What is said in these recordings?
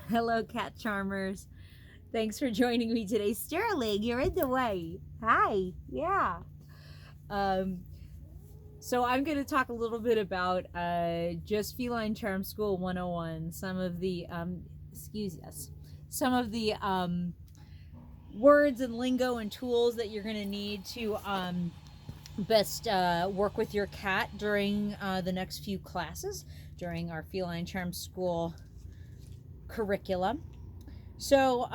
Hello, cat charmers. Thanks for joining me today. Sterling, you're in the way. Hi. Yeah. Um, so I'm going to talk a little bit about just Feline Charm School 101. Some of the, excuse us, some of the words and lingo and tools that you're going to need to best work with your cat during the next few classes during our Feline Charm School curriculum. So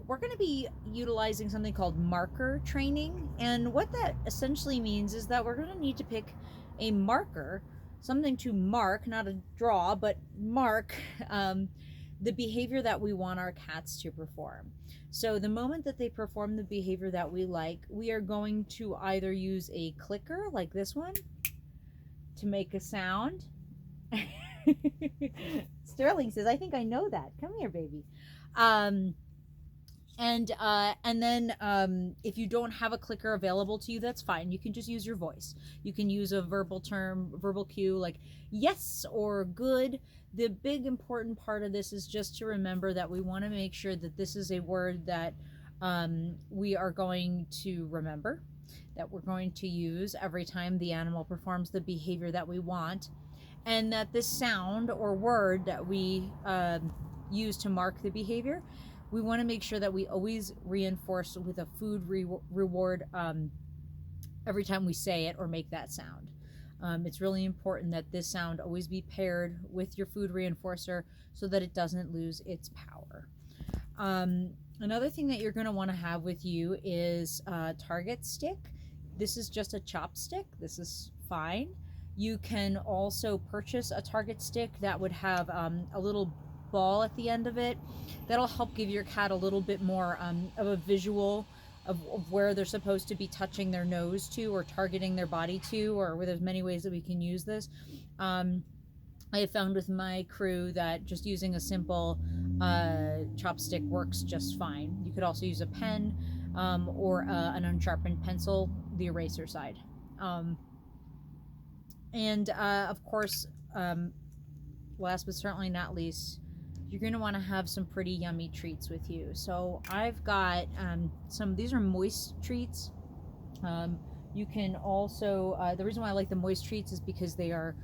we're going to be utilizing something called marker training. And what that essentially means is that we're going to need to pick a marker, something to mark, not a draw, but mark the behavior that we want our cats to perform. So the moment that they perform the behavior that we like, we are going to either use a clicker like this one to make a sound. Sterling says, I think I know that. Come here, baby. And then if you don't have a clicker available to you, that's fine. You can just use your voice. You can use a verbal term, verbal cue like yes or good. The big important part of this is just to remember that we want to make sure that this is a word that we are going to remember, that we're going to use every time the animal performs the behavior that we want, and that this sound or word that we use to mark the behavior, we want to make sure that we always reinforce with a food reward every time we say it or make that sound. It's really important that this sound always be paired with your food reinforcer so that it doesn't lose its power. Another thing that you're going to want to have with you is a target stick. This is just a chopstick. This is fine. You can also purchase a target stick that would have a little ball at the end of it. That'll help give your cat a little bit more of a visual of where they're supposed to be touching their nose to or targeting their body to, or there's many ways that we can use this. I have found with my crew that just using a simple chopstick works just fine. You could also use a pen or an unsharpened pencil, the eraser side. And of course, last but certainly not least, you're going to want to have some pretty yummy treats with you. So I've got these are moist treats. You can also, the reason why I like the moist treats is because they are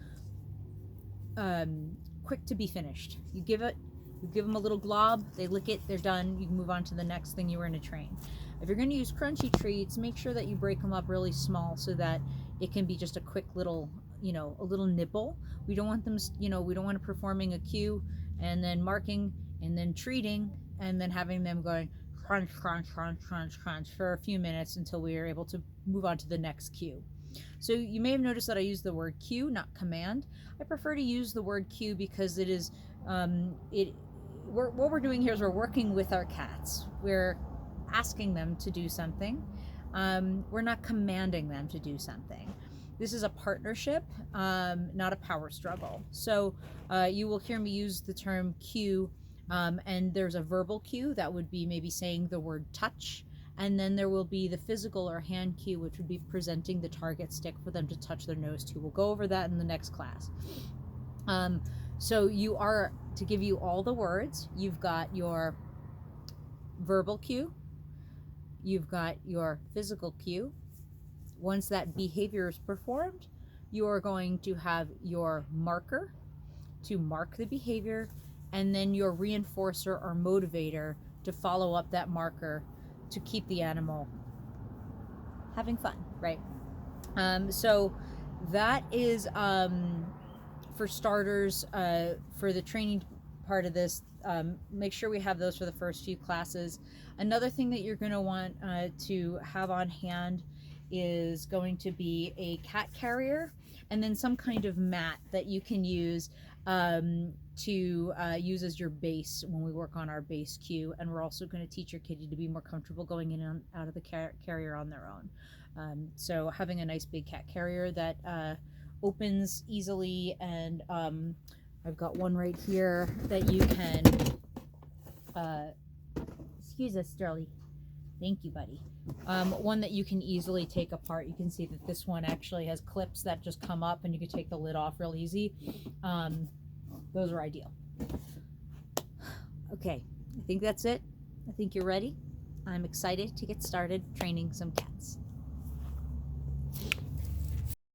quick to be finished. You give them a little glob, they lick it, they're done. You can move on to the next thing you were going to train. If you're going to use crunchy treats, make sure that you break them up really small so that it can be just a quick little, a little nibble. We don't want them, we don't want to performing a cue and then marking and then treating and then having them going crunch, crunch, crunch, crunch, crunch for a few minutes until we are able to move on to the next cue. So you may have noticed that I use the word cue, not command. I prefer to use the word cue because it is, what we're doing here is we're working with our cats. We're asking them to do something. We're not commanding them to do something. This is a partnership, not a power struggle. So you will hear me use the term cue, and there's a verbal cue that would be maybe saying the word touch, and then there will be the physical or hand cue, which would be presenting the target stick for them to touch their nose to. We'll go over that in the next class. So you are, to give you all the words, you've got your verbal cue, you've got your physical cue. Once that behavior is performed, you are going to have your marker to mark the behavior, and then your reinforcer or motivator to follow up that marker to keep the animal having fun, right? So that is, for starters, for the training part of this, make sure we have those for the first few classes. Another thing that you're going to want to have on hand is going to be a cat carrier and then some kind of mat that you can use to use as your base when we work on our base cue. And we're also going to teach your kitty to be more comfortable going in and out of the carrier on their own. So having a nice big cat carrier that opens easily, and I've got one right here that you can, excuse us, Sterling. Thank you, buddy. One that you can easily take apart. You can see that this one actually has clips that just come up and you can take the lid off real easy. Those are ideal. Okay, I think that's it. I think you're ready. I'm excited to get started training some cats.